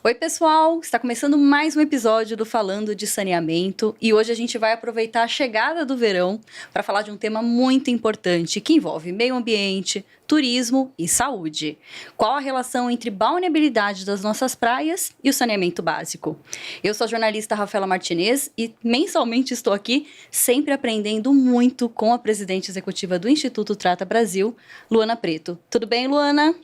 Oi, pessoal! Está começando mais um episódio do Falando de Saneamento e hoje a gente vai aproveitar a chegada do verão para falar de um tema muito importante que envolve meio ambiente, turismo e saúde. Qual a relação entre balneabilidade das nossas praias e o saneamento básico? Eu sou a jornalista Rafaela Martinez e mensalmente estou aqui sempre aprendendo muito com a presidente executiva do Instituto Trata Brasil, Luana Preto. Tudo bem, Luana?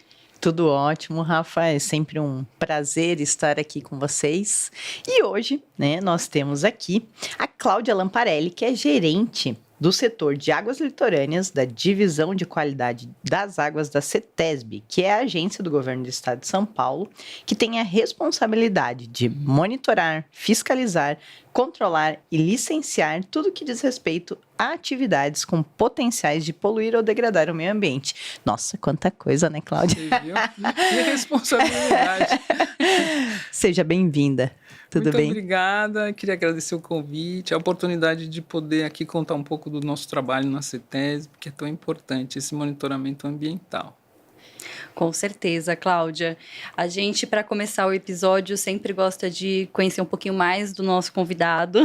Tudo ótimo, Rafa. É sempre um prazer estar aqui com vocês. E hoje, nós temos aqui a Cláudia Lamparelli, que é gerente do setor de águas litorâneas da Divisão de Qualidade das Águas da CETESB, que é a agência do governo do estado de São Paulo, que tem a responsabilidade de monitorar, fiscalizar, controlar e licenciar tudo que diz respeito a atividades com potenciais de poluir ou degradar o meio ambiente. Nossa, quanta coisa, né, Cláudia? Você viu? Que responsabilidade. Seja bem-vinda. Tudo bem? Muito obrigada. Queria agradecer o convite, a oportunidade de poder aqui contar um pouco do nosso trabalho na CETESB, que é tão importante, esse monitoramento ambiental. Com certeza, Cláudia. A gente, para começar o episódio, sempre gosta de conhecer um pouquinho mais do nosso convidado.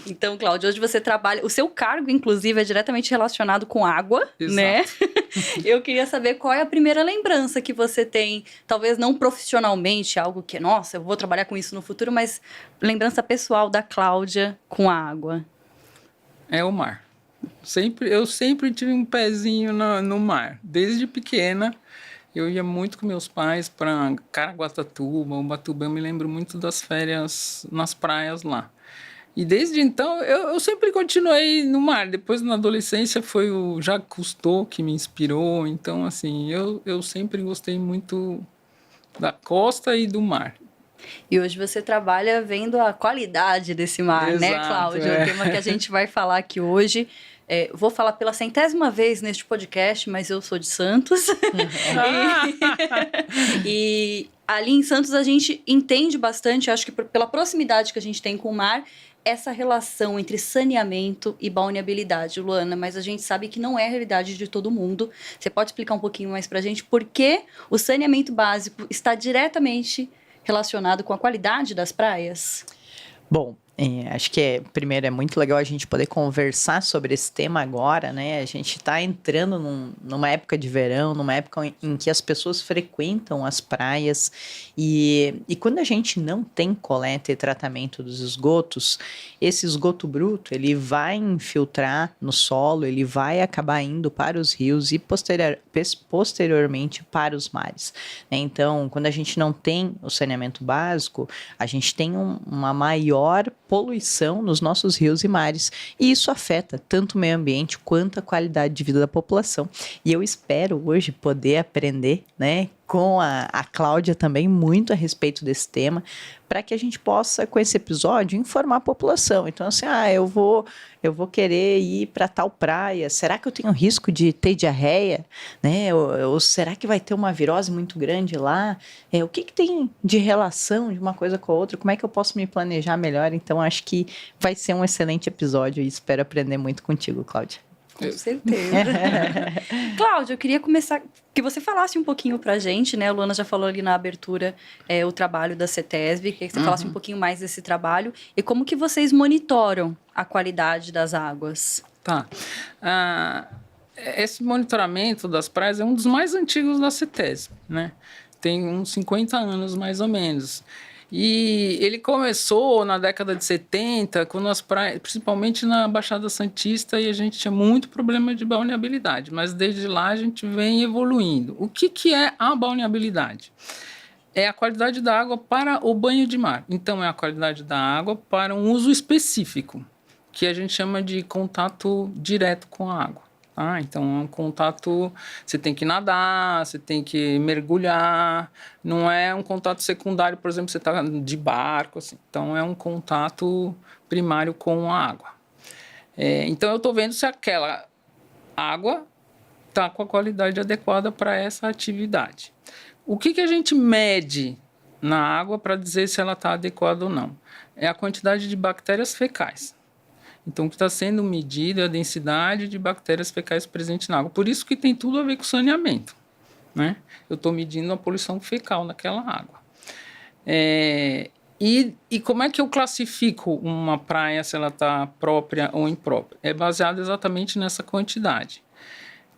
Então, Cláudia, hoje você trabalha... O seu cargo, inclusive, é diretamente relacionado com água, Exato. Né? Eu queria saber qual é a primeira lembrança que você tem, talvez não profissionalmente, algo que, nossa, eu vou trabalhar com isso no futuro, mas lembrança pessoal da Cláudia com a água. É o mar. Eu sempre tive um pezinho no mar. Desde pequena, eu ia muito com meus pais para Caraguatatuba, Ubatuba. Eu me lembro muito das férias nas praias lá. E desde então, eu sempre continuei no mar. Depois, na adolescência, foi o Jacques Cousteau que me inspirou. Então, assim, eu sempre gostei muito da costa e do mar. E hoje você trabalha vendo a qualidade desse mar, Exato, né, Cláudia? É o tema que a gente vai falar aqui hoje. Vou falar pela 100ª vez neste podcast, mas eu sou de Santos. E ali em Santos a gente entende bastante, acho que pela proximidade que a gente tem com o mar, essa relação entre saneamento e balneabilidade, Luana, mas a gente sabe que não é a realidade de todo mundo. Você pode explicar um pouquinho mais pra gente por que o saneamento básico está diretamente relacionado com a qualidade das praias? Bom, acho que primeiro é muito legal a gente poder conversar sobre esse tema agora, né? A gente está entrando numa época de verão, numa época em que as pessoas frequentam as praias e quando a gente não tem coleta e tratamento dos esgotos, esse esgoto bruto, ele vai infiltrar no solo, ele vai acabar indo para os rios e posteriormente para os mares, né? Então, quando a gente não tem o saneamento básico, a gente tem uma maior poluição nos nossos rios e mares, e isso afeta tanto o meio ambiente quanto a qualidade de vida da população. E eu espero hoje poder aprender, né, com a Cláudia também muito a respeito desse tema, para que a gente possa, com esse episódio, informar a população. Então, assim, eu vou querer ir para tal praia, será que eu tenho risco de ter diarreia? Né? Ou será que vai ter uma virose muito grande lá? O que tem de relação de uma coisa com a outra? Como é que eu posso me planejar melhor? Então, acho que vai ser um excelente episódio e espero aprender muito contigo, Cláudia. Com certeza. Cláudia, eu queria começar que você falasse um pouquinho pra gente, né? A Luana já falou ali na abertura o trabalho da CETESB, queria que você falasse um pouquinho mais desse trabalho e como que vocês monitoram a qualidade das águas. Tá. Esse monitoramento das praias é um dos mais antigos da CETESB, né? Tem uns 50 anos, mais ou menos. E ele começou na década de 70, quando as praias, principalmente na Baixada Santista, e a gente tinha muito problema de balneabilidade, mas desde lá a gente vem evoluindo. O que é a balneabilidade? É a qualidade da água para o banho de mar. Então, é a qualidade da água para um uso específico, que a gente chama de contato direto com a água. Então, é um contato, você tem que nadar, você tem que mergulhar, não é um contato secundário, por exemplo, você está de barco, assim. Então, é um contato primário com a água. Então, eu estou vendo se aquela água está com a qualidade adequada para essa atividade. O que a gente mede na água para dizer se ela está adequada ou não? É a quantidade de bactérias fecais. Então, o que está sendo medido é a densidade de bactérias fecais presentes na água. Por isso que tem tudo a ver com saneamento, né? Eu estou medindo a poluição fecal naquela água. E como é que eu classifico uma praia, se ela está própria ou imprópria? É baseado exatamente nessa quantidade.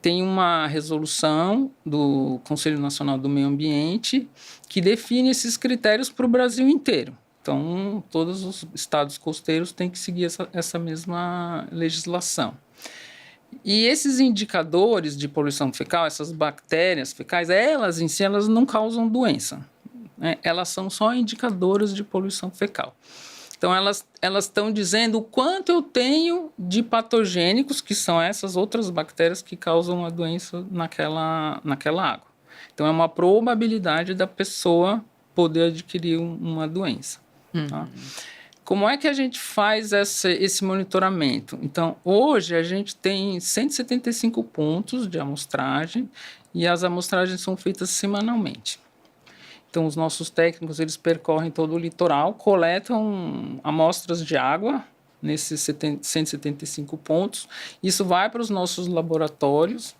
Tem uma resolução do Conselho Nacional do Meio Ambiente que define esses critérios para o Brasil inteiro. Então, todos os estados costeiros têm que seguir essa mesma legislação. E esses indicadores de poluição fecal, essas bactérias fecais, elas em si elas não causam doença, né? Elas são só indicadores de poluição fecal. Então, elas estão dizendo o quanto eu tenho de patogênicos, que são essas outras bactérias que causam a doença naquela água. Então, é uma probabilidade da pessoa poder adquirir uma doença. Tá? Como é que a gente faz esse monitoramento? Então, hoje a gente tem 175 pontos de amostragem e as amostragens são feitas semanalmente. Então, os nossos técnicos, eles percorrem todo o litoral, coletam amostras de água nesses 175 pontos. Isso vai para os nossos laboratórios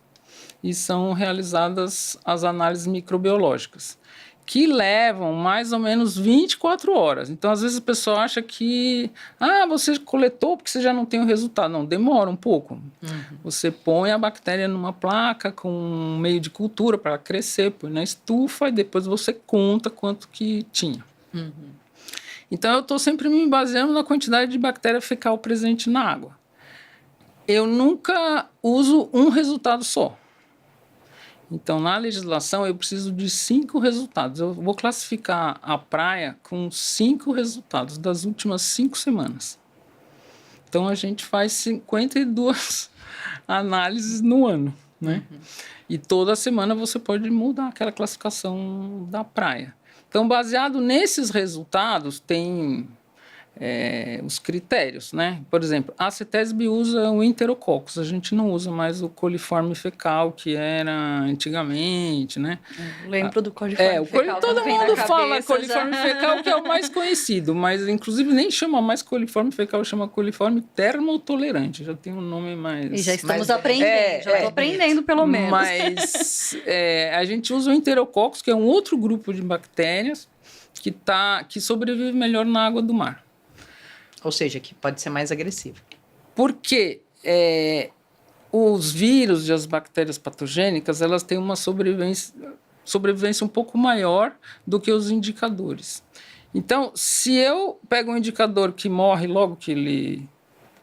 e são realizadas as análises microbiológicas, que levam mais ou menos 24 horas. Então, às vezes, a pessoa acha que você coletou porque você já não tem o resultado. Não, demora um pouco. Você põe a bactéria numa placa com um meio de cultura para crescer, põe na estufa e depois você conta quanto que tinha. Então, eu estou sempre me baseando na quantidade de bactéria fecal presente na água. Eu nunca uso um resultado só. Então, na legislação, eu preciso de 5 resultados. Eu vou classificar a praia com 5 resultados das últimas 5 semanas. Então, a gente faz 52 análises no ano, né? E toda semana você pode mudar aquela classificação da praia. Então, baseado nesses resultados, tem os critérios, né? Por exemplo, a CETESB usa o Enterococcus, a gente não usa mais o coliforme fecal, que era antigamente, né? Lembro do coliforme fecal. Todo mundo fala coliforme fecal, que é o mais conhecido, mas inclusive nem chama mais coliforme fecal, chama coliforme termotolerante, já tem um nome mais... E já estamos aprendendo, já estou aprendendo pelo menos. Mas a gente usa o Enterococcus, que é um outro grupo de bactérias que sobrevive melhor na água do mar. Ou seja, que pode ser mais agressivo. Porque os vírus e as bactérias patogênicas, elas têm uma sobrevivência um pouco maior do que os indicadores. Então, se eu pego um indicador que morre logo que ele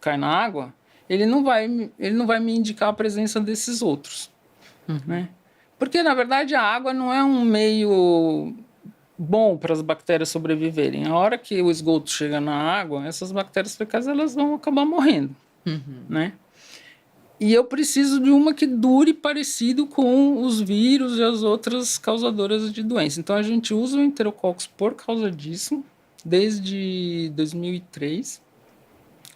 cai na água, ele não vai me indicar a presença desses outros. Né? Porque, na verdade, a água não é um meio bom para as bactérias sobreviverem. A hora que o esgoto chega na água, essas bactérias fecais elas vão acabar morrendo, né? E eu preciso de uma que dure parecido com os vírus e as outras causadoras de doença. Então, a gente usa o Enterococcus por causa disso, desde 2003,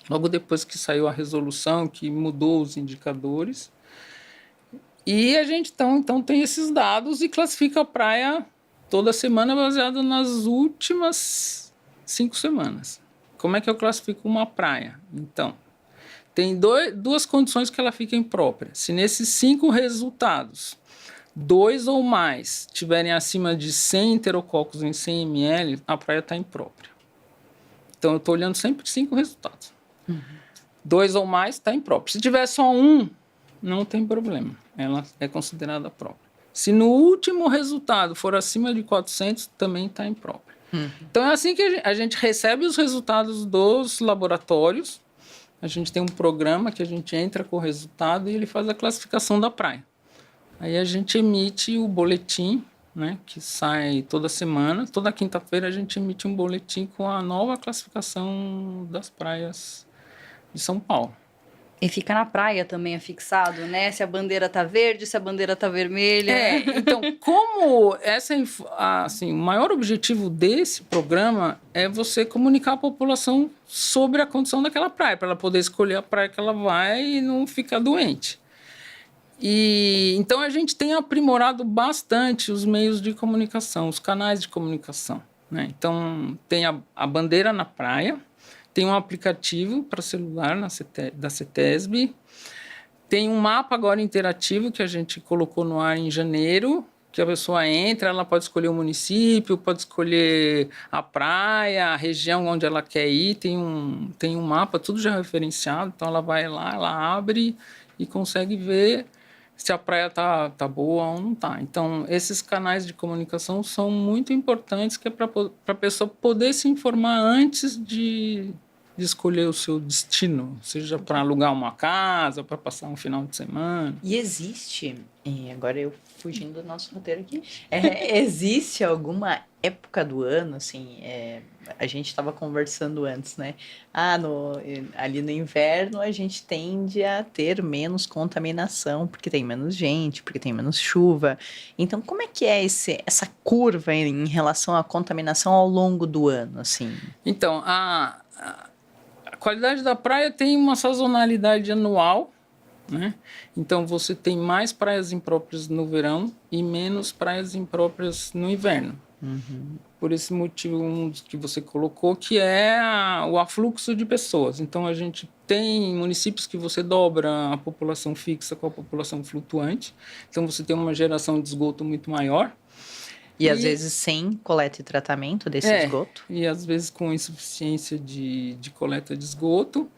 logo depois que saiu a resolução que mudou os indicadores. E a gente, então tem esses dados e classifica a praia toda semana baseado nas últimas 5 semanas. Como é que eu classifico uma praia? Então, tem duas condições que ela fica imprópria. Se nesses 5 resultados, 2 ou mais tiverem acima de 100 enterococcus em 100 ml, a praia está imprópria. Então, eu estou olhando sempre 5 resultados. 2 ou mais está imprópria. Se tiver só 1, não tem problema. Ela é considerada própria. Se no último resultado for acima de 400, também está imprópria. Então, é assim que a gente recebe os resultados dos laboratórios. A gente tem um programa que a gente entra com o resultado e ele faz a classificação da praia. Aí a gente emite o boletim, né, que sai toda semana. Toda quinta-feira a gente emite um boletim com a nova classificação das praias de São Paulo. E fica na praia também afixado, né? Se a bandeira tá verde, se a bandeira tá vermelha. Então, como o maior objetivo desse programa é você comunicar à população sobre a condição daquela praia, para ela poder escolher a praia que ela vai e não ficar doente. E então a gente tem aprimorado bastante os meios de comunicação, os canais de comunicação, né? Então, tem a bandeira na praia. Tem um aplicativo para celular da CETESB. Tem um mapa agora interativo que a gente colocou no ar em janeiro, que a pessoa entra, ela pode escolher o município, pode escolher a praia, a região onde ela quer ir, tem um mapa, tudo já referenciado, então ela vai lá, ela abre e consegue ver se a praia tá boa ou não tá. Então, esses canais de comunicação são muito importantes, que é para a pessoa poder se informar antes de escolher o seu destino, seja para alugar uma casa, para passar um final de semana. E existe, agora eu fugindo do nosso roteiro aqui, existe alguma época do ano, assim, a gente estava conversando antes, né? Ali no inverno a gente tende a ter menos contaminação, porque tem menos gente, porque tem menos chuva. Então, como é que é essa curva em relação à contaminação ao longo do ano, assim? Então, a qualidade da praia tem uma sazonalidade anual, né? Então, você tem mais praias impróprias no verão e menos praias impróprias no inverno. Uhum. Por esse motivo, um dos que você colocou, que é o afluxo de pessoas. Então, a gente tem municípios que você dobra a população fixa com a população flutuante. Então, você tem uma geração de esgoto muito maior. E às vezes sem coleta e tratamento desse esgoto. E às vezes com insuficiência de coleta de esgoto.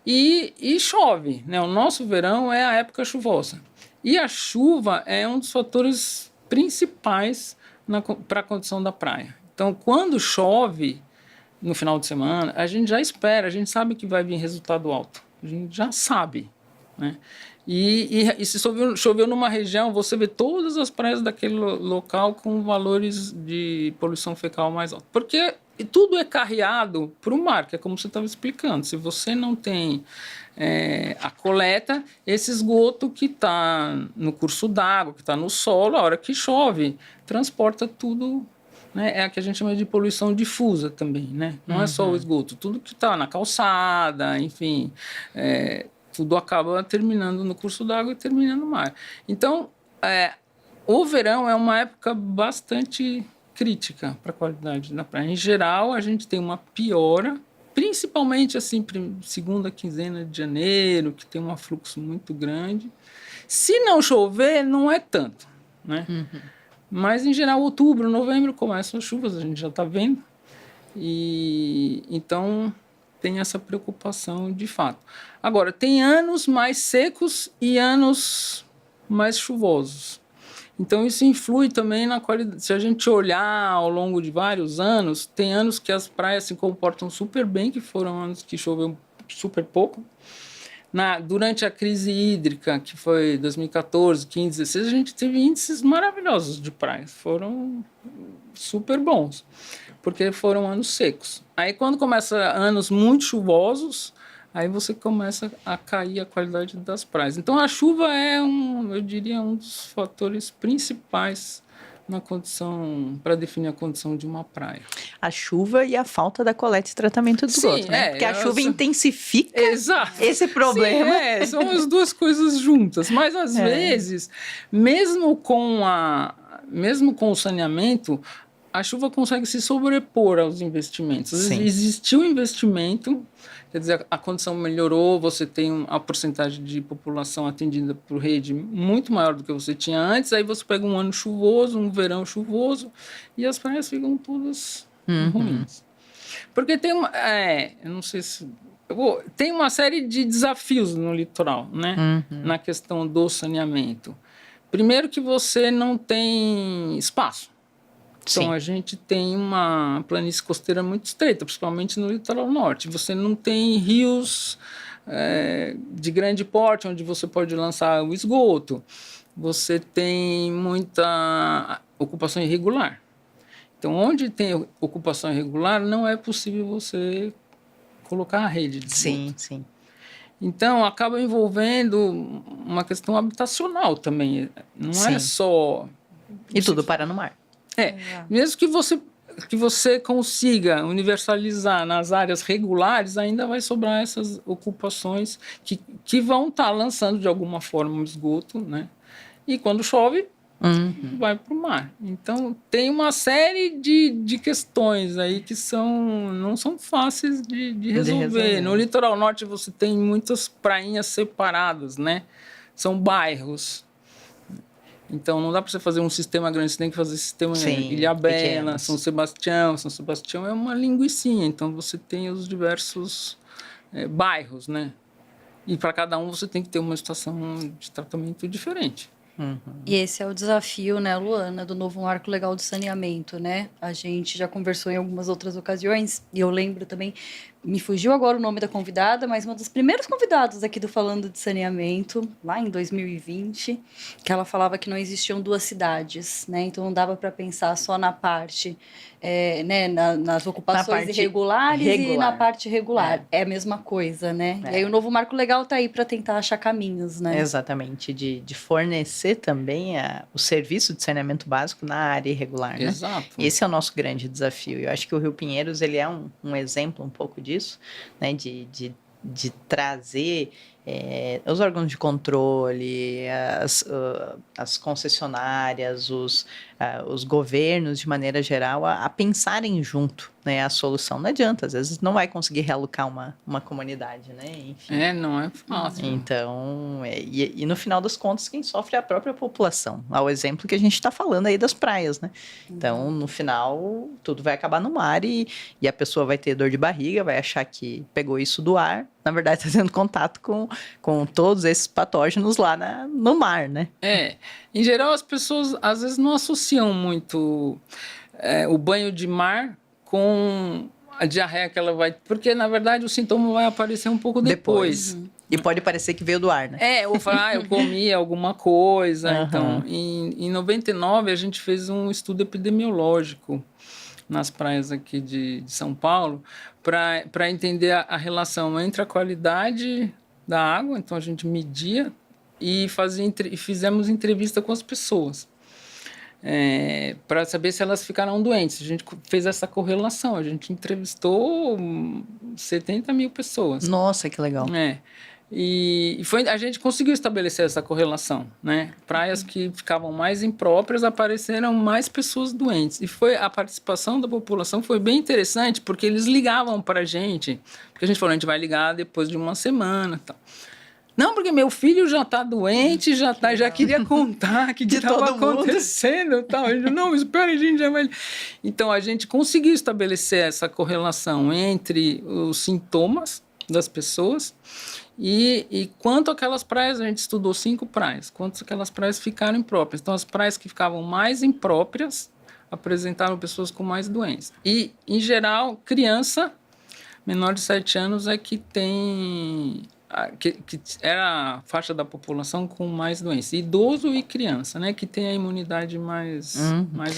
E chove, né? O nosso verão é a época chuvosa. E a chuva é um dos fatores principais para a condição da praia. Então, quando chove no final de semana, a gente já espera, a gente sabe que vai vir resultado alto. A gente já sabe, né? E se choveu numa região, você vê todas as praias daquele local com valores de poluição fecal mais altos. Porque tudo é carreado para o mar, que é como você estava explicando. Se você não tem a coleta, esse esgoto que está no curso d'água, que está no solo, a hora que chove, transporta tudo, né? É a que a gente chama de poluição difusa também, né? Não é só o esgoto, tudo que está na calçada, enfim... tudo acaba terminando no curso d'água e terminando no mar. Então, o verão é uma época bastante crítica para a qualidade da praia. Em geral, a gente tem uma piora, principalmente assim, segunda quinzena de janeiro, que tem um afluxo muito grande. Se não chover, não é tanto, né? Mas, em geral, outubro, novembro, começam as chuvas, a gente já está vendo. E então... tem essa preocupação de fato. Agora, tem anos mais secos e anos mais chuvosos. Então, isso influi também na qualidade. Se a gente olhar ao longo de vários anos, tem anos que as praias se comportam super bem, que foram anos que choveu super pouco. Durante a crise hídrica, que foi 2014, 15, 16, a gente teve índices maravilhosos de praias. Foram super bons, porque foram anos secos. Aí, quando começa anos muito chuvosos, aí você começa a cair a qualidade das praias. Então, a chuva é eu diria, um dos fatores principais na condição, para definir a condição de uma praia. A chuva e a falta da coleta e tratamento do esgoto, né? Porque a chuva intensifica esse problema. Sim, são as duas coisas juntas. Mas, às vezes, mesmo com o saneamento, a chuva consegue se sobrepor aos investimentos. Às vezes existiu investimento, quer dizer, a condição melhorou, você tem a porcentagem de população atendida por rede muito maior do que você tinha antes, aí você pega um ano chuvoso, um verão chuvoso, e as praias ficam todas ruins. Porque tem eu não sei se... tem uma série de desafios no litoral, né? Na questão do saneamento. Primeiro que você não tem espaço. Então, a gente tem uma planície costeira muito estreita, principalmente no litoral norte. Você não tem rios de grande porte, onde você pode lançar o esgoto. Você tem muita ocupação irregular. Então, onde tem ocupação irregular, não é possível você colocar a rede de esgoto. Sim. Então, acaba envolvendo uma questão habitacional também. Não é só... E tudo para no mar. Mesmo que você consiga universalizar nas áreas regulares, ainda vai sobrar essas ocupações que vão estar lançando de alguma forma o esgoto, né? E quando chove, vai para o mar. Então, tem uma série de questões aí que não são fáceis de resolver. No litoral norte, você tem muitas prainhas separadas, né? São bairros. Então, não dá para você fazer um sistema grande, você tem que fazer sistema Ilhabela, pequenos. São Sebastião. São Sebastião é uma linguicinha, então você tem os diversos bairros, né? E para cada um você tem que ter uma estação de tratamento diferente. E esse é o desafio, né, Luana, do novo marco legal do saneamento, né? A gente já conversou em algumas outras ocasiões, e eu lembro também, me fugiu agora o nome da convidada, mas uma dos primeiros convidados aqui do Falando de Saneamento, lá em 2020, que ela falava que não existiam duas cidades, né? Então não dava para pensar só na parte, né, nas ocupações parte irregulares e regular. na parte regular. É a mesma coisa, né? É. E aí o novo marco legal tá aí para tentar achar caminhos, né? Exatamente, de fornecer também o serviço de saneamento básico na área irregular, né? Exato. Esse é o nosso grande desafio. Eu acho que o Rio Pinheiros ele é um exemplo um pouco disso, né? De trazer os órgãos de controle, as concessionárias, os governos, de maneira geral, a pensarem junto, né, a solução. Não adianta, às vezes não vai conseguir realocar uma comunidade, né? Enfim. Não é fácil. Então, e no final das contas, quem sofre é a própria população. Ao exemplo que a gente está falando aí das praias, né? Então, no final, tudo vai acabar no mar e a pessoa vai ter dor de barriga, vai achar que pegou isso do ar. Na verdade, está tendo contato com todos esses patógenos lá no mar, né? Em geral, as pessoas às vezes não associam muito o banho de mar com a diarreia que ela vai... Porque, na verdade, o sintoma vai aparecer um pouco depois. E pode parecer que veio do ar, né? Ou falar, eu comi alguma coisa. Uhum. Então, em 99, a gente fez um estudo epidemiológico nas praias aqui de São Paulo para entender a relação entre a qualidade da água. Então, a gente media e fizemos entrevista com as pessoas para saber se elas ficaram doentes. A gente fez essa correlação. A gente entrevistou 70 mil pessoas. Nossa, que legal. A gente conseguiu estabelecer essa correlação, né? Praias que ficavam mais impróprias, apareceram mais pessoas doentes. E a participação da população foi bem interessante, porque eles ligavam para a gente, porque a gente falou, a gente vai ligar depois de uma semana, tal. Não, porque meu filho já está doente, já queria contar o que estava acontecendo. Tal. A gente, não, espera, a gente já vai... Então, a gente conseguiu estabelecer essa correlação entre os sintomas das pessoas e quanto aquelas praias, a gente estudou 5 praias, quanto aquelas praias ficaram impróprias. Então, as praias que ficavam mais impróprias apresentaram pessoas com mais doenças. E, em geral, criança menor de 7 anos é que tem... Que era a faixa da população com mais doença. Idoso e criança, né? Que tem a imunidade mais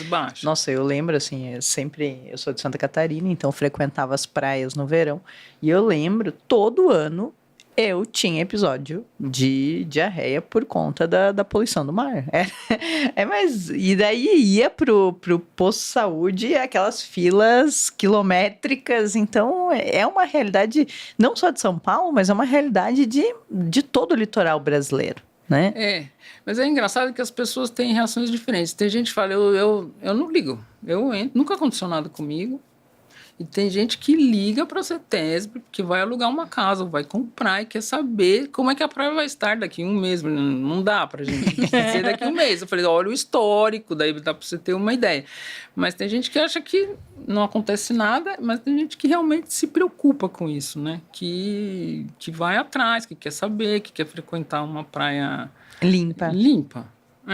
baixa. Nossa, eu lembro, assim, eu sou de Santa Catarina, então frequentava as praias no verão. E eu lembro, todo ano, eu tinha episódio de diarreia por conta da poluição do mar. Mas e daí ia pro posto de saúde, aquelas filas quilométricas. Então, é uma realidade não só de São Paulo, mas é uma realidade de todo o litoral brasileiro, né? Mas é engraçado que as pessoas têm reações diferentes. Tem gente que fala, eu não ligo, eu entro, nunca aconteceu nada comigo. E tem gente que liga para a CETESB, que vai alugar uma casa, vai comprar e quer saber como é que a praia vai estar daqui a um mês. Não dá para a gente ser daqui a um mês. Eu falei, olha o histórico, daí dá para você ter uma ideia. Mas tem gente que acha que não acontece nada, mas tem gente que realmente se preocupa com isso, né? Que vai atrás, que quer saber, que quer frequentar uma praia limpa.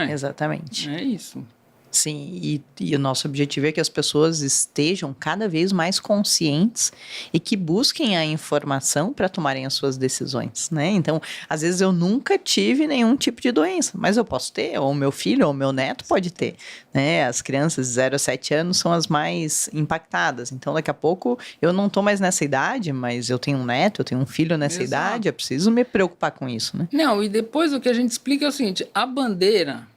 Exatamente. É isso. Sim, e o nosso objetivo é que as pessoas estejam cada vez mais conscientes e que busquem a informação para tomarem as suas decisões, né? Então, às vezes eu nunca tive nenhum tipo de doença, mas eu posso ter, ou meu filho, ou meu neto pode ter, né? As crianças de 0 a 7 anos são as mais impactadas, então daqui a pouco eu não estou mais nessa idade, mas eu tenho um neto, eu tenho um filho nessa idade, eu preciso me preocupar com isso, né? Não, e depois o que a gente explica é o seguinte, a bandeira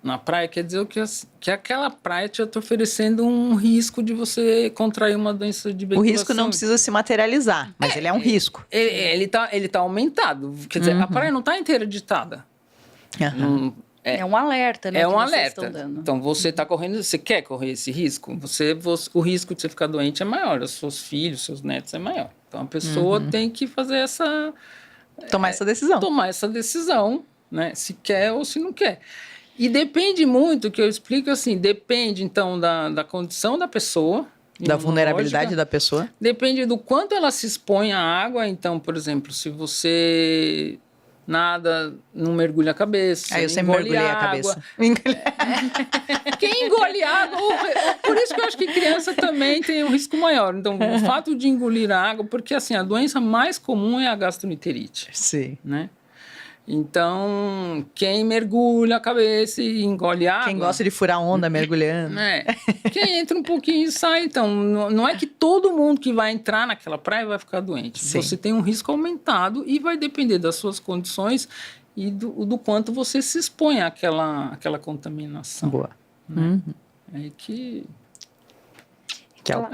na praia quer dizer que aquela praia te está oferecendo um risco de você contrair uma doença de ventilação. O risco não precisa se materializar, mas ele é um risco. Ele tá aumentado. Quer dizer, a praia não está interditada. É um alerta, né? É um alerta. Então, você está correndo, você quer correr esse risco? O risco de você ficar doente é maior, os seus filhos, seus netos é maior. Então, a pessoa tem que fazer tomar essa decisão. Tomar essa decisão, né? Se quer ou se não quer. E depende muito, que eu explico assim, depende então da condição da pessoa, Da vulnerabilidade da pessoa. depende do quanto ela se expõe à água. Então, por exemplo, se você nada, não mergulha a cabeça. Eu sempre engole mergulhei a água. cabeça. Quem engole água, por isso que eu acho que criança também tem um risco maior. Então, o fato de engolir água, porque assim, a doença mais comum é a gastroenterite, Sim. né? Então, quem mergulha a cabeça e engole água... Quem gosta de furar onda mergulhando. Quem entra um pouquinho e sai. Então, não é que todo mundo que vai entrar naquela praia vai ficar doente. Sim. Você tem um risco aumentado e vai depender das suas condições e do quanto você se expõe àquela contaminação. Boa. Né? É que é o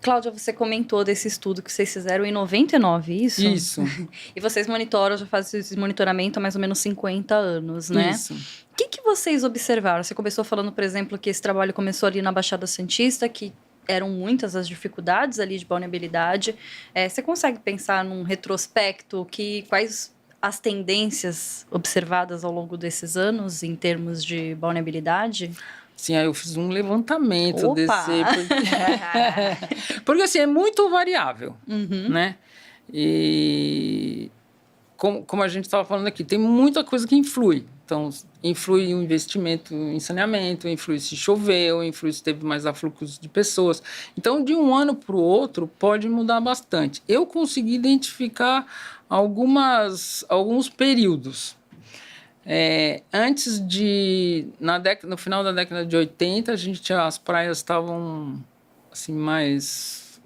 Cláudia, você comentou desse estudo que vocês fizeram em 99, isso? Isso. E vocês monitoram, já fazem esse monitoramento há mais ou menos 50 anos, né? Isso. O que vocês observaram? Você começou falando, por exemplo, que esse trabalho começou ali na Baixada Santista, que eram muitas as dificuldades ali de vulnerabilidade. Você consegue pensar num retrospecto quais as tendências observadas ao longo desses anos em termos de vulnerabilidade? Sim, aí eu fiz um levantamento Opa! porque assim, é muito variável, né? E como a gente estava falando aqui, tem muita coisa que influi. Então, influi o investimento em saneamento, influi se choveu, influi se teve mais afluxos de pessoas. Então, de um ano para o outro, pode mudar bastante. Eu consegui identificar alguns períodos. No final da década de 80, as praias estavam assim, mais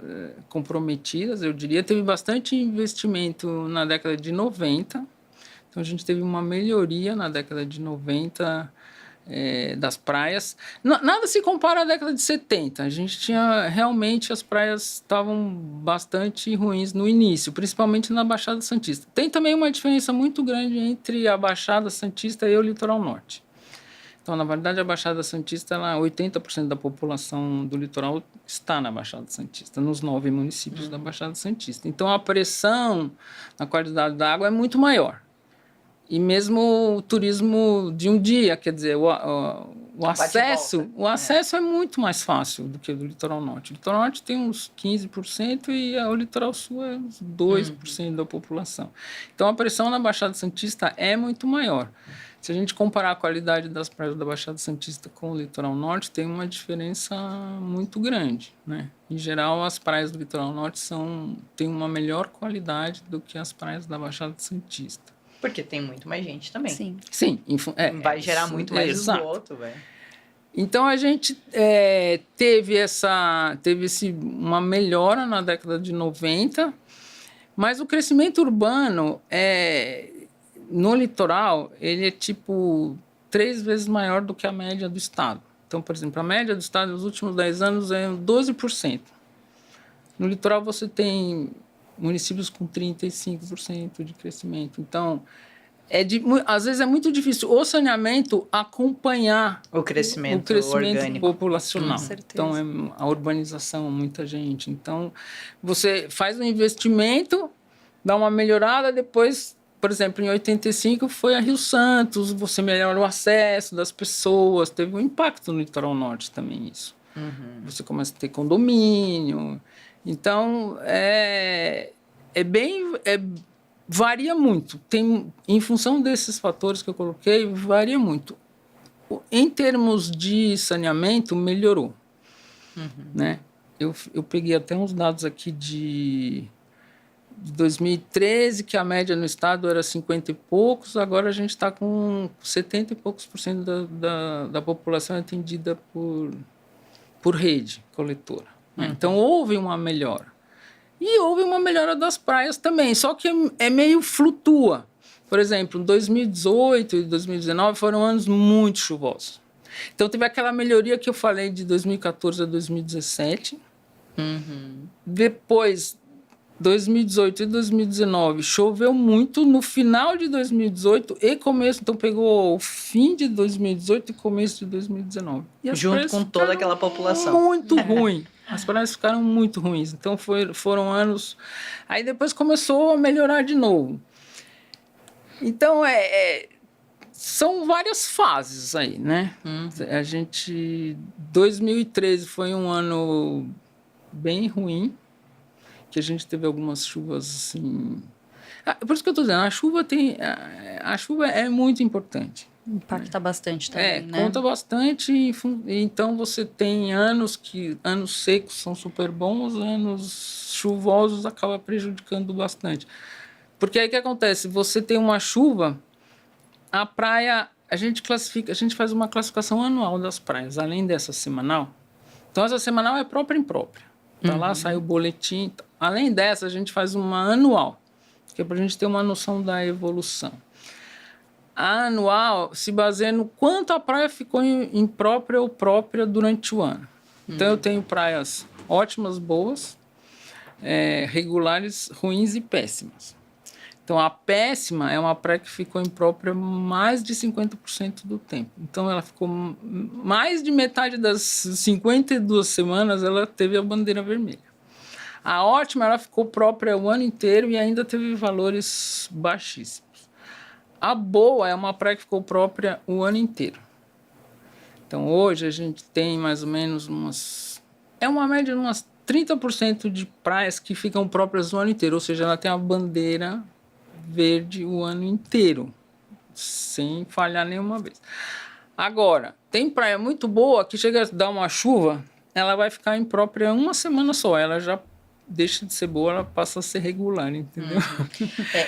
comprometidas, eu diria. Teve bastante investimento na década de 90. Então, a gente teve uma melhoria na década de 90 das praias. Nada se compara à década de 70. A gente tinha, realmente, as praias estavam bastante ruins no início, principalmente na Baixada Santista. Tem também uma diferença muito grande entre a Baixada Santista e o Litoral Norte. Então, na verdade, a Baixada Santista, 80% da população do litoral está na Baixada Santista, nos 9 municípios da Baixada Santista. Então, a pressão na qualidade da água é muito maior. E mesmo o turismo de um dia, quer dizer, o acesso é muito mais fácil do que o do Litoral Norte. O Litoral Norte tem uns 15% e o Litoral Sul é uns 2% da população. Então, a pressão na Baixada Santista é muito maior. Se a gente comparar a qualidade das praias da Baixada Santista com o Litoral Norte, tem uma diferença muito grande, né? Em geral, as praias do Litoral Norte têm uma melhor qualidade do que as praias da Baixada Santista. Porque tem muito mais gente também. Sim. Sim. Vai gerar muito mais esgoto, velho. Então, a gente teve uma melhora na década de 90, mas o crescimento urbano no litoral, ele é tipo 3 vezes maior do que a média do estado. Então, por exemplo, a média do estado nos últimos 10 anos é 12%. No litoral você tem municípios com 35% de crescimento. Então, às vezes é muito difícil o saneamento acompanhar o crescimento orgânico populacional. Então, a urbanização, muita gente. Então, você faz um investimento, dá uma melhorada, depois, por exemplo, em 85 foi a Rio Santos, você melhora o acesso das pessoas, teve um impacto no Litoral Norte também isso. Você começa a ter condomínio. Então, varia muito. Em função desses fatores que eu coloquei, varia muito. Em termos de saneamento, melhorou. Né? Eu peguei até uns dados aqui de 2013, que a média no estado era 50 e poucos, agora a gente está com 70 e poucos por cento da população atendida por rede coletora. Então, houve uma melhora. E houve uma melhora das praias também, só que meio flutua. Por exemplo, 2018 e 2019 foram anos muito chuvosos. Então, teve aquela melhoria que eu falei de 2014 a 2017. Depois, 2018 e 2019, choveu muito no final de 2018 e começo. Então, pegou o fim de 2018 e começo de 2019. E junto com toda aquela população. Muito ruim. As praias ficaram muito ruins. Então, foram anos... Aí, depois começou a melhorar de novo. Então, São várias fases aí, né? 2013 foi um ano bem ruim, que a gente teve algumas chuvas assim. Por isso que eu estou dizendo, a chuva é muito importante. Impacta bastante também, né? Conta bastante. Então você tem anos secos são super bons, anos chuvosos acaba prejudicando bastante. Porque aí o que acontece? Você tem uma chuva, a praia, a gente faz uma classificação anual das praias, além dessa semanal. Então essa semanal é própria em própria. Tá lá, sai o boletim. Além dessa, a gente faz uma anual, que é para a gente ter uma noção da evolução. A anual se baseia no quanto a praia ficou imprópria ou própria durante o ano. Então eu tenho praias ótimas, boas, regulares, ruins e péssimas. Então a péssima é uma praia que ficou imprópria mais de 50% do tempo. Então ela ficou mais de metade das 52 semanas, ela teve a bandeira vermelha. A ótima, ela ficou própria o ano inteiro e ainda teve valores baixíssimos. A boa é uma praia que ficou própria o ano inteiro. Então, hoje a gente tem mais ou menos é uma média de umas 30% de praias que ficam próprias o ano inteiro. Ou seja, ela tem a bandeira verde o ano inteiro, sem falhar nenhuma vez. Agora, tem praia muito boa que chega a dar uma chuva, ela vai ficar imprópria uma semana só. Ela já deixa de ser boa, ela passa a ser regular, entendeu?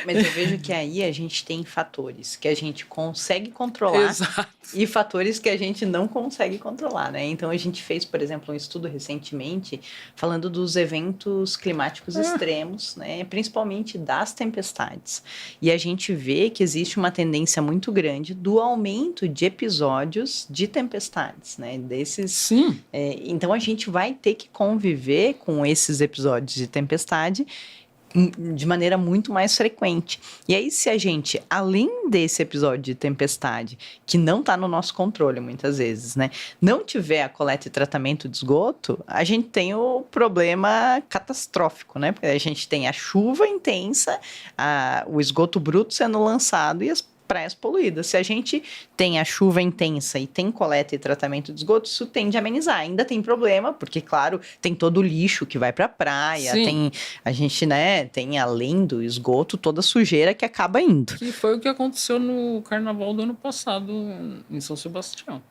Mas eu vejo que aí a gente tem fatores que a gente consegue controlar. Exato. E fatores que a gente não consegue controlar, né? Então a gente fez, por exemplo, um estudo recentemente falando dos eventos climáticos extremos, né? Principalmente das tempestades. E a gente vê que existe uma tendência muito grande do aumento de episódios de tempestades, né? Sim. Então a gente vai ter que conviver com esses episódios de tempestade de maneira muito mais frequente. E aí, se a gente, além desse episódio de tempestade, que não está no nosso controle muitas vezes, né, não tiver a coleta e tratamento de esgoto, a gente tem o problema catastrófico, né? Porque a gente tem a chuva intensa, o esgoto bruto sendo lançado e as praias poluídas. Se a gente tem a chuva intensa e tem coleta e tratamento de esgoto, isso tende a amenizar. Ainda tem problema, porque, claro, tem todo o lixo que vai para a praia, a gente, né, tem além do esgoto toda a sujeira que acaba indo. Que foi o que aconteceu no carnaval do ano passado em São Sebastião.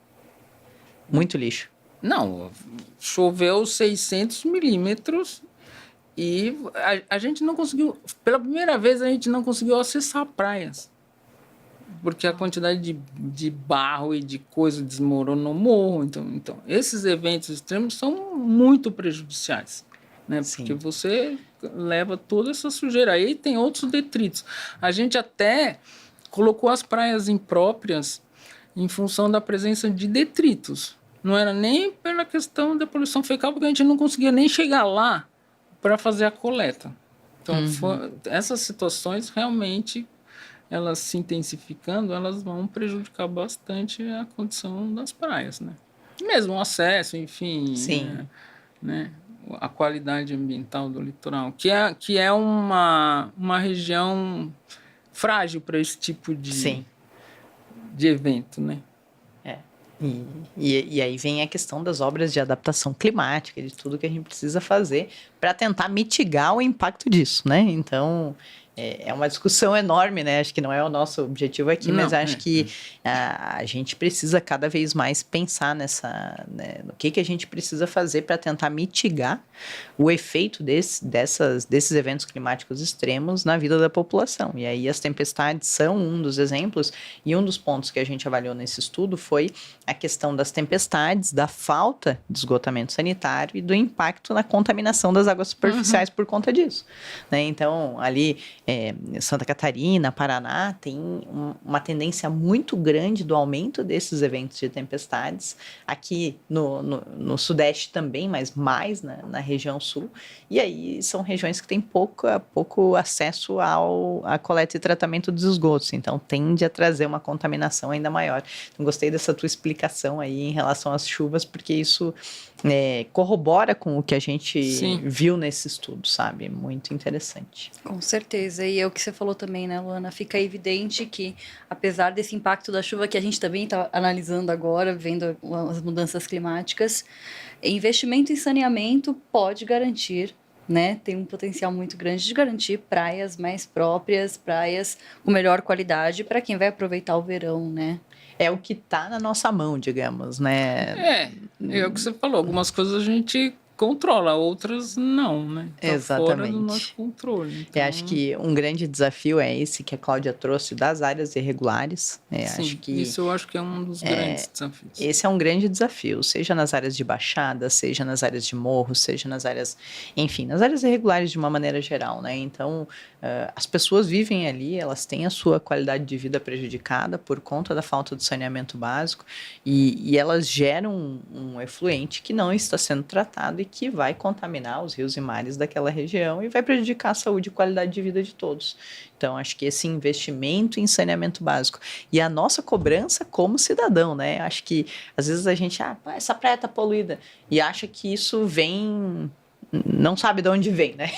Muito lixo. Não, choveu 600 milímetros e a gente não conseguiu, pela primeira vez a gente não conseguiu acessar praias. Porque a quantidade de barro e de coisa desmoronou o morro. Então, esses eventos extremos são muito prejudiciais, né? Porque você leva toda essa sujeira. Aí tem outros detritos. A gente até colocou as praias impróprias em função da presença de detritos. Não era nem pela questão da poluição fecal, porque a gente não conseguia nem chegar lá para fazer a coleta. Então, essas situações realmente, elas se intensificando, elas vão prejudicar bastante a condição das praias, né? Mesmo o acesso, enfim, né? A qualidade ambiental do litoral, que é uma região frágil para esse tipo de evento, né? E aí vem a questão das obras de adaptação climática, de tudo que a gente precisa fazer para tentar mitigar o impacto disso, né? Então, é uma discussão enorme, né? Acho que não é o nosso objetivo aqui, mas acho que a gente precisa cada vez mais pensar né, no que a gente precisa fazer para tentar mitigar o efeito desses eventos climáticos extremos na vida da população. E aí as tempestades são um dos exemplos, e um dos pontos que a gente avaliou nesse estudo foi a questão das tempestades, da falta de esgotamento sanitário e do impacto na contaminação das águas superficiais por conta disso, né? Então, ali Santa Catarina, Paraná, tem uma tendência muito grande do aumento desses eventos de tempestades. Aqui no Sudeste também, mas mais na região Sul. E aí são regiões que têm pouco acesso à coleta e tratamento dos esgotos. Então, tende a trazer uma contaminação ainda maior. Então, gostei dessa tua explicação aí em relação às chuvas, porque isso corrobora com o que a gente Sim. viu nesse estudo, sabe? Muito interessante. Com certeza. E é o que você falou também, né, Luana? Fica evidente que, apesar desse impacto da chuva que a gente também está analisando agora, vendo as mudanças climáticas, investimento em saneamento pode garantir, né? Tem um potencial muito grande de garantir praias mais próprias, praias com melhor qualidade para quem vai aproveitar o verão, né? É o que está na nossa mão, digamos, né? É o que você falou. Algumas coisas a gente controla, outras não, né? Tá fora do Exatamente. nosso controle. Então, Eu acho que um grande desafio é esse que a Cláudia trouxe das áreas irregulares. sim, Acho que isso eu acho que é um dos grandes desafios. esse é um grande desafio, seja nas áreas de baixada, seja nas áreas de morro, seja nas áreas, enfim, nas áreas irregulares de uma maneira geral, né? Então, as pessoas vivem ali, elas têm a sua qualidade de vida prejudicada por conta da falta do saneamento básico e elas geram um efluente que não está sendo tratado e que vai contaminar os rios e mares daquela região e vai prejudicar a saúde e qualidade de vida de todos. Então, acho que esse investimento em saneamento básico e a nossa cobrança como cidadão, né? Acho que às vezes a gente, essa praia tá poluída e acha que isso vem, não sabe de onde vem, né?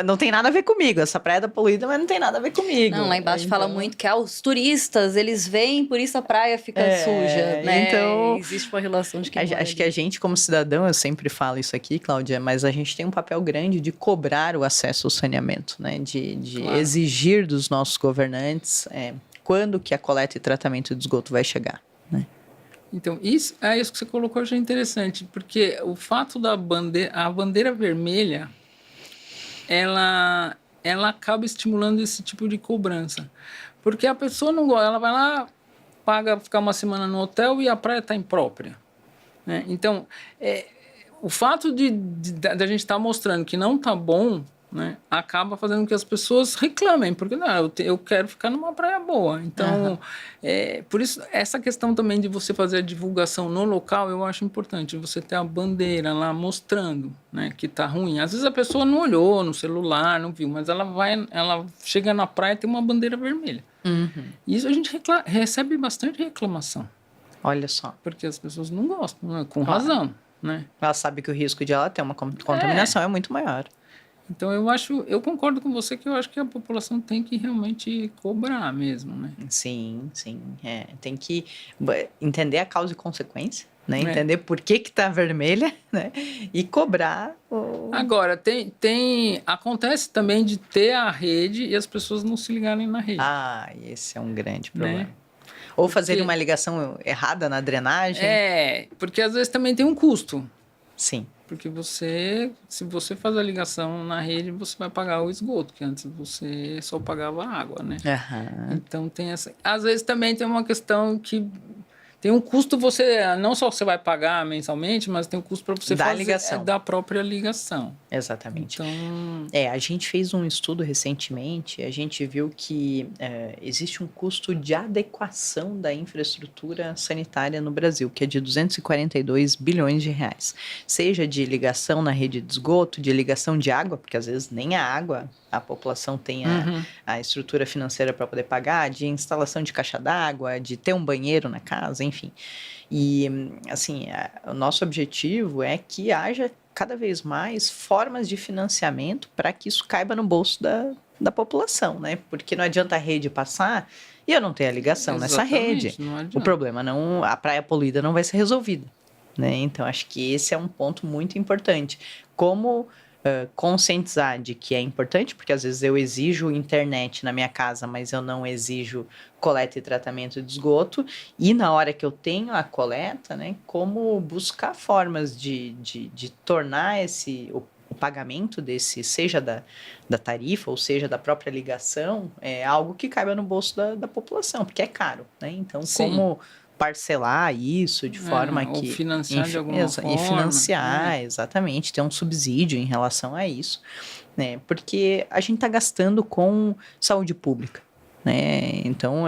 Não tem nada a ver comigo. Essa praia tá poluída, mas não tem nada a ver comigo. Não, lá embaixo fala muito que os turistas, eles vêm, por isso a praia fica suja, né? Então, existe uma relação de quem mora acho ali. que a gente, como cidadão, eu sempre falo isso aqui, Cláudia, mas a gente tem um papel grande de cobrar o acesso ao saneamento, né? De Claro. exigir dos nossos governantes quando que a coleta e tratamento de esgoto vai chegar, né? Então, isso que você colocou, eu achei interessante, porque o fato da a bandeira vermelha, ela acaba estimulando esse tipo de cobrança. Porque a pessoa não gosta, ela vai lá, paga ficar uma semana no hotel e a praia está imprópria, né? Então, o fato da gente estar mostrando que não está bom, né, acaba fazendo com que as pessoas reclamem, porque não, eu quero ficar numa praia boa. Então, por isso, essa questão também de você fazer a divulgação no local, eu acho importante, você ter a bandeira lá mostrando, né, que tá ruim. Às vezes a pessoa não olhou no celular, não viu, mas ela chega na praia e tem uma bandeira vermelha. Isso a gente recebe bastante reclamação. Olha só. Porque as pessoas não gostam, né, com razão, né? Ela sabe que o risco de ela ter uma contaminação é muito maior. Então, eu concordo com você que eu acho que a população tem que realmente cobrar mesmo, né? Sim. Tem que entender a causa e consequência, né? Entender por que tá vermelha, né? E cobrar Agora, acontece também de ter a rede e as pessoas não se ligarem na rede. Esse é um grande problema. Né? Ou fazerem uma ligação errada na drenagem. Porque às vezes também tem um custo. Sim. Porque se você faz a ligação na rede, você vai pagar o esgoto, que antes você só pagava a água, né? Então tem essa. Às vezes também tem uma questão que tem um custo, não só você vai pagar mensalmente, mas tem um custo para você fazer ligação. Da própria ligação. Exatamente. Então, a gente fez um estudo recentemente, a gente viu que existe um custo de adequação da infraestrutura sanitária no Brasil, que é de 242 bilhões de reais. Seja de ligação na rede de esgoto, de ligação de água, porque às vezes nem a água a população tem a estrutura financeira para poder pagar, de instalação de caixa d'água, de ter um banheiro na casa, enfim. E, assim, o nosso objetivo é que haja cada vez mais formas de financiamento para que isso caiba no bolso da população, né? Porque não adianta a rede passar e eu não ter a ligação nessa rede. O problema a praia poluída não vai ser resolvida, né? Então, acho que esse é um ponto muito importante. Como conscientizar de que é importante, porque às vezes eu exijo internet na minha casa, mas eu não exijo coleta e tratamento de esgoto, e na hora que eu tenho a coleta, né, como buscar formas de tornar o pagamento desse, seja da tarifa, ou seja, da própria ligação, algo que caiba no bolso da população, porque é caro, né? Então, como parcelar isso de forma que... Ou financiar de alguma forma. E financiar, exatamente, ter um subsídio em relação a isso, né? Porque a gente está gastando com saúde pública, né? Então,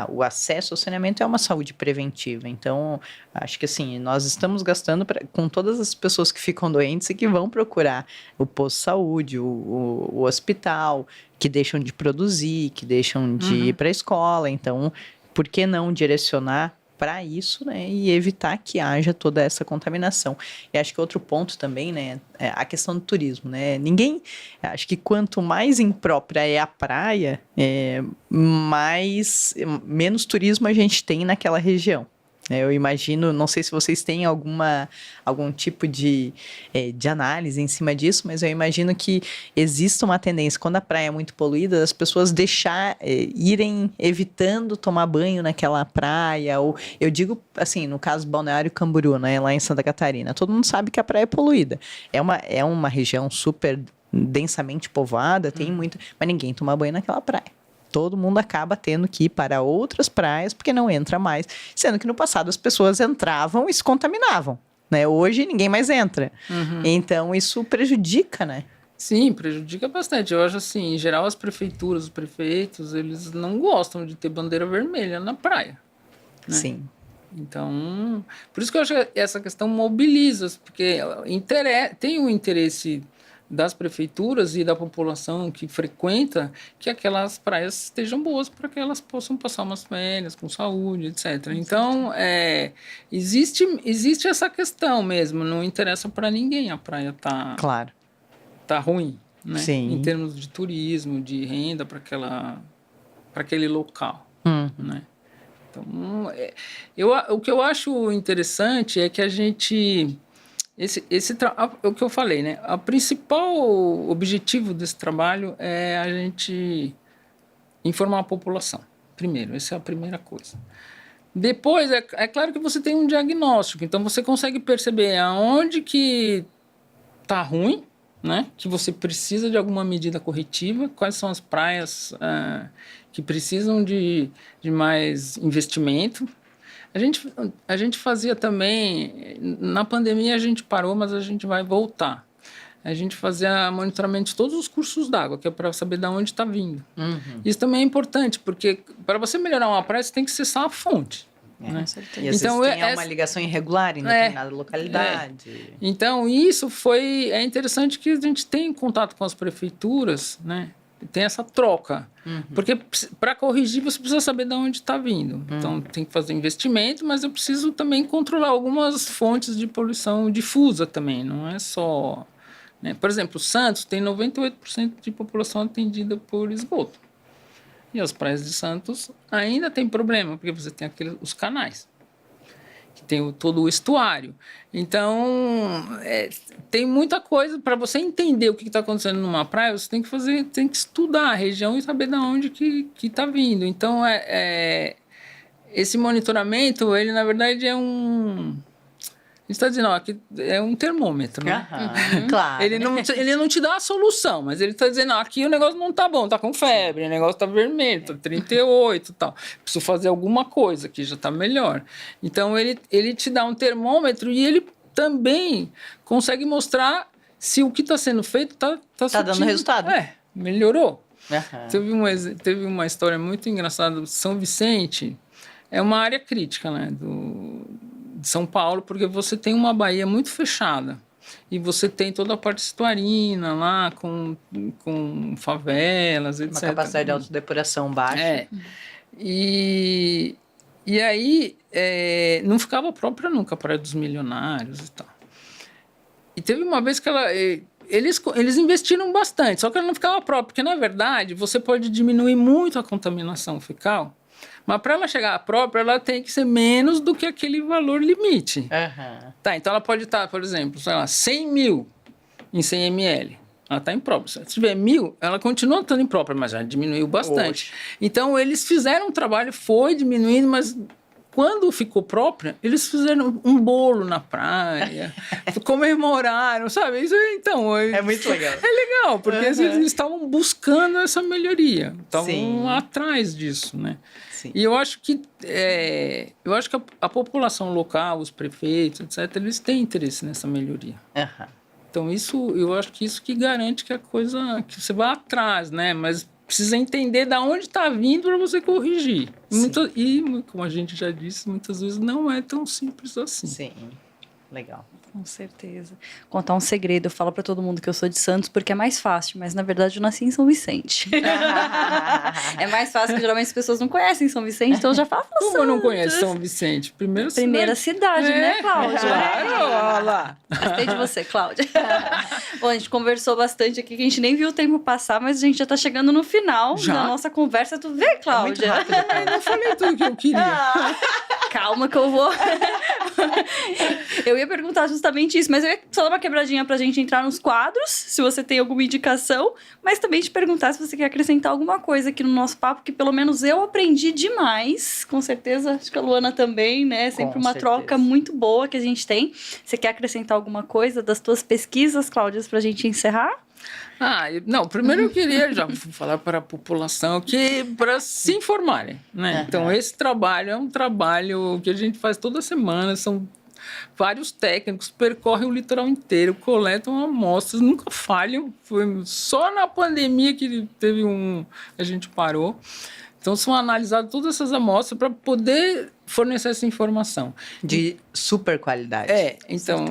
o acesso ao saneamento é uma saúde preventiva. Então, acho que assim, nós estamos gastando com todas as pessoas que ficam doentes e que vão procurar o posto de saúde, o hospital, que deixam de produzir, que deixam de ir para a escola. Então, por que não direcionar para isso, né, e evitar que haja toda essa contaminação. E acho que outro ponto também, né, é a questão do turismo, né, acho que quanto mais imprópria é a praia, menos turismo a gente tem naquela região. Eu imagino, não sei se vocês têm algum tipo de análise em cima disso, mas eu imagino que exista uma tendência, quando a praia é muito poluída, as pessoas irem evitando tomar banho naquela praia, ou eu digo assim, no caso do Balneário Camboriú, né, lá em Santa Catarina, todo mundo sabe que a praia é poluída. É uma região super densamente povoada, tem muito, mas ninguém toma banho naquela praia. Todo mundo acaba tendo que ir para outras praias porque não entra mais. Sendo que no passado as pessoas entravam e se contaminavam, né? Hoje ninguém mais entra. Então isso prejudica, né? Sim, prejudica bastante. Eu acho assim, em geral as prefeituras, os prefeitos, eles não gostam de ter bandeira vermelha na praia, né? Sim. Então, por isso que eu acho que essa questão mobiliza, porque tem um interesse das prefeituras e da população que frequenta que aquelas praias estejam boas para que elas possam passar umas férias com saúde, etc. Então, existe essa questão mesmo, não interessa para ninguém a praia Claro. tá ruim, né? Sim. Em termos de turismo, de renda para aquele local, né? Então, o que eu acho interessante é que a gente... o que eu falei, né? O principal objetivo desse trabalho é a gente informar a população. Primeiro, essa é a primeira coisa. Depois, é claro que você tem um diagnóstico, então você consegue perceber aonde que tá ruim, né? Que você precisa de alguma medida corretiva, quais são as praias que precisam de mais investimento. A gente fazia também, na pandemia a gente parou, mas a gente vai voltar. A gente fazia monitoramento de todos os cursos d'água, que é para saber de onde está vindo. Isso também é importante, porque para você melhorar uma praia, você tem que acessar a fonte. Né? E às vezes tem uma ligação irregular em determinada localidade. Então, isso é interessante que a gente tem contato com as prefeituras, né? Tem essa troca. Porque para corrigir você precisa saber de onde está vindo. Então tem que fazer investimento, mas eu preciso também controlar algumas fontes de poluição difusa também. Não é só... Né? Por exemplo, Santos tem 98% de população atendida por esgoto. E as praias de Santos ainda tem problema, porque você tem os canais. Que tem todo o estuário. Então, tem muita coisa para você entender o que está acontecendo numa praia. Você tem que estudar a região e saber de onde que está vindo. Então, esse monitoramento, ele na verdade é um... A gente está dizendo, aqui é um termômetro, né? Claro. Ele não te dá a solução, mas ele está dizendo, aqui o negócio não está bom, está com febre, o negócio está vermelho, está 38 e tal. Preciso fazer alguma coisa que já está melhor. Então, ele te dá um termômetro e ele também consegue mostrar se o que está sendo feito está dando resultado. Melhorou. Teve uma história muito engraçada. São Vicente é uma área crítica, né, de São Paulo, porque você tem uma baía muito fechada e você tem toda a parte estuarina lá com favelas, etc. Uma capacidade de autodepuração baixa. E aí não ficava própria nunca a Praia dos Milionários e tal. E teve uma vez que eles investiram bastante, só que ela não ficava própria, porque na verdade você pode diminuir muito a contaminação fecal, mas para ela chegar à própria, ela tem que ser menos do que aquele valor limite. Tá, então ela pode estar, por exemplo, sei lá, 100 mil em 100 ml. Ela está imprópria. Se tiver 1000, ela continua estando imprópria, mas já diminuiu bastante. Então, eles fizeram um trabalho, foi diminuindo, mas quando ficou própria, eles fizeram um bolo na praia, comemoraram, sabe? Isso então... É muito legal. É legal, porque às vezes eles estavam buscando essa melhoria. Estavam atrás disso, né? Sim. E eu acho que a população local, os prefeitos, etc., eles têm interesse nessa melhoria. Então, eu acho que isso que garante que a coisa... que você vá atrás, né? Mas precisa entender de onde está vindo para você corrigir. E, como a gente já disse, muitas vezes não é tão simples assim. Sim. Legal. Com certeza. Contar um segredo, eu falo pra todo mundo que eu sou de Santos porque é mais fácil, mas na verdade eu nasci em São Vicente. É mais fácil, que geralmente as pessoas não conhecem São Vicente, então eu já falo Como eu não Santos. conheço São Vicente? Primeira cidade, né, Cláudia? Claro, olha lá. Gostei de você, Cláudia. Bom, a gente conversou bastante aqui, que a gente nem viu o tempo passar, mas a gente já tá chegando no final Já? da nossa conversa. Tu vê, Cláudia? Eu não falei tudo que eu queria. Calma que eu vou... Eu ia perguntar justamente isso, mas eu ia só dar uma quebradinha pra gente entrar nos quadros, se você tem alguma indicação, mas também te perguntar se você quer acrescentar alguma coisa aqui no nosso papo, que pelo menos eu aprendi demais, com certeza, acho que a Luana também, né? Sempre Com uma certeza. troca muito boa que a gente tem. Você quer acrescentar alguma coisa das tuas pesquisas, Cláudia, pra gente encerrar? Não, primeiro eu queria já falar para a população que para se informarem, né? Uhum. Então, esse trabalho é um trabalho que a gente faz toda semana, são vários técnicos, percorrem o litoral inteiro, coletam amostras, nunca falham, foi só na pandemia que a gente parou. Então, são analisadas todas essas amostras para poder fornecer essa informação. De super qualidade. Então,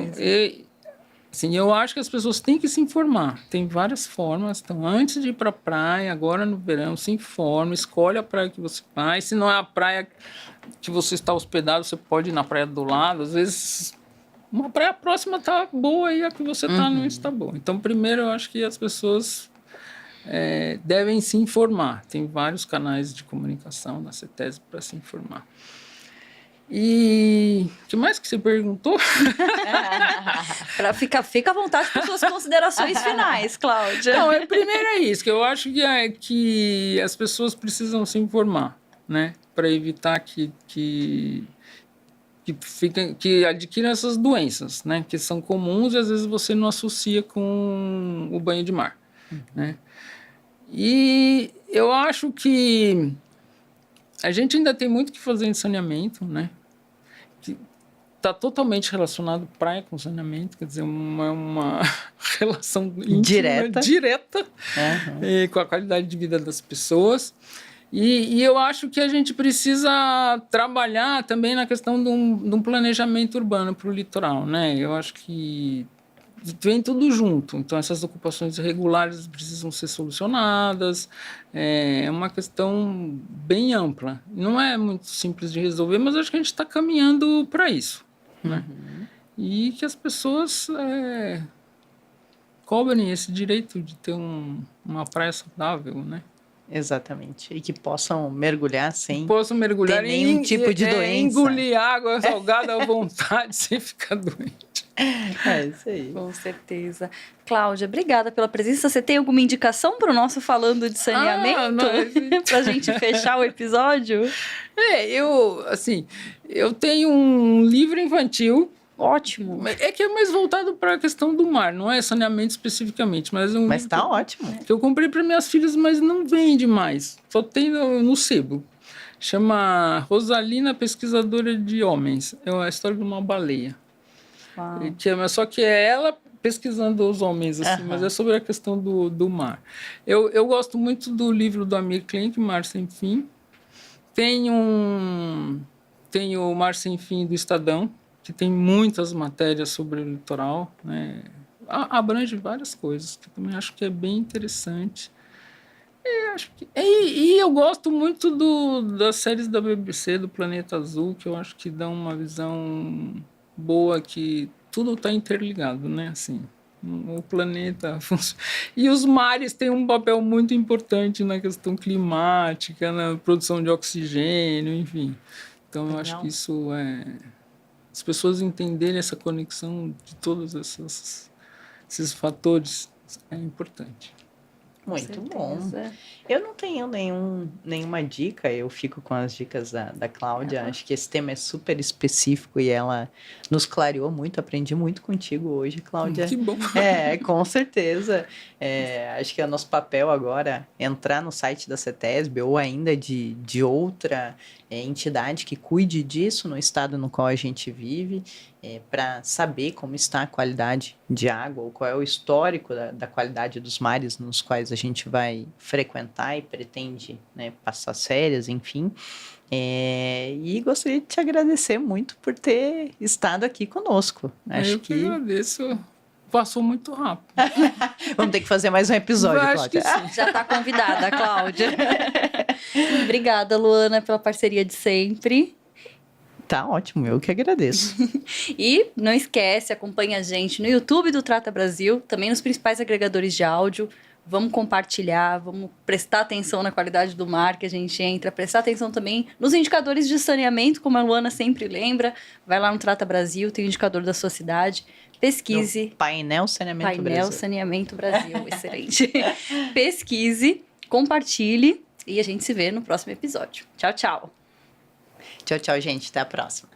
eu acho que as pessoas têm que se informar. Tem várias formas. Então, antes de ir para a praia, agora no verão, se informe, escolhe a praia que você vai. Se não é a praia que você está hospedado, você pode ir na praia do lado. Às vezes, uma praia próxima está boa e a que você está não está boa. Então, primeiro, eu acho que as pessoas devem se informar. Tem vários canais de comunicação da CETESB para se informar. E o que mais que você perguntou? Fica à vontade para suas considerações finais, Cláudia. Não, primeiro é isso, que eu acho que as pessoas precisam se informar, né? Para evitar que adquiram essas doenças, né? Que são comuns e às vezes você não associa com o banho de mar, né? E eu acho que a gente ainda tem muito que fazer em saneamento, né? Que está totalmente relacionado praia com saneamento, quer dizer, uma relação íntima, direta com a qualidade de vida das pessoas. E eu acho que a gente precisa trabalhar também na questão de um planejamento urbano para o litoral, né? Eu acho que vem tudo junto. Então, essas ocupações irregulares precisam ser solucionadas. É uma questão bem ampla. Não é muito simples de resolver, mas acho que a gente está caminhando para isso, né? E que as pessoas cobrem esse direito de ter uma praia saudável, né? Exatamente. E que possam mergulhar sem ter nenhum tipo de doença. Engolir água salgada à vontade sem ficar doente. É isso aí. Com certeza. Cláudia, obrigada pela presença. Você tem alguma indicação para o nosso Falando de Saneamento? Para a gente fechar o episódio? Eu tenho um livro infantil. Ótimo. Que é mais voltado para a questão do mar, não é saneamento especificamente, mas Mas tá ótimo. Que eu comprei para minhas filhas, mas não vende mais. Só tem no sebo. Chama Rosalina Pesquisadora de Homens. É a história de uma baleia. Só que é ela pesquisando os homens, assim, mas é sobre a questão do mar. Eu gosto muito do livro do Amir Klink, Mar Sem Fim. Tem o Mar Sem Fim do Estadão, que tem muitas matérias sobre o litoral, né? Abrange várias coisas, que eu também acho que é bem interessante. E eu gosto muito das séries da BBC, do Planeta Azul, que eu acho que dão uma visão boa, que tudo está interligado, né? Assim, o planeta funciona. E os mares têm um papel muito importante na questão climática, na produção de oxigênio, enfim. Então, eu acho que isso as pessoas entenderem essa conexão de todos esses fatores é importante. Muito bom. Eu não tenho nenhuma dica, eu fico com as dicas da Cláudia. Acho que esse tema é super específico e ela nos clareou muito, aprendi muito contigo hoje, Cláudia. Que bom. Com certeza. Acho que é nosso papel agora entrar no site da CETESB ou ainda de outra entidade que cuide disso no estado no qual a gente vive para saber como está a qualidade de água, ou qual é o histórico da qualidade dos mares nos quais a gente vai frequentar e pretende, né, passar férias, enfim. E gostaria de te agradecer muito por ter estado aqui conosco. Eu que agradeço. Passou muito rápido. Vamos ter que fazer mais um episódio, Cláudia. Já está convidada, Cláudia. Obrigada, Luana, pela parceria de sempre. Tá ótimo, eu que agradeço. E não esquece, acompanha a gente no YouTube do Trata Brasil, também nos principais agregadores de áudio. Vamos compartilhar, vamos prestar atenção na qualidade do mar que a gente entra, prestar atenção também nos indicadores de saneamento, como a Luana sempre lembra. Vai lá no Trata Brasil, tem o indicador da sua cidade. Pesquise. No Painel Saneamento Brasil. Painel Saneamento Brasil, excelente. Pesquise, compartilhe e a gente se vê no próximo episódio. Tchau, tchau. Tchau, tchau, gente. Até a próxima.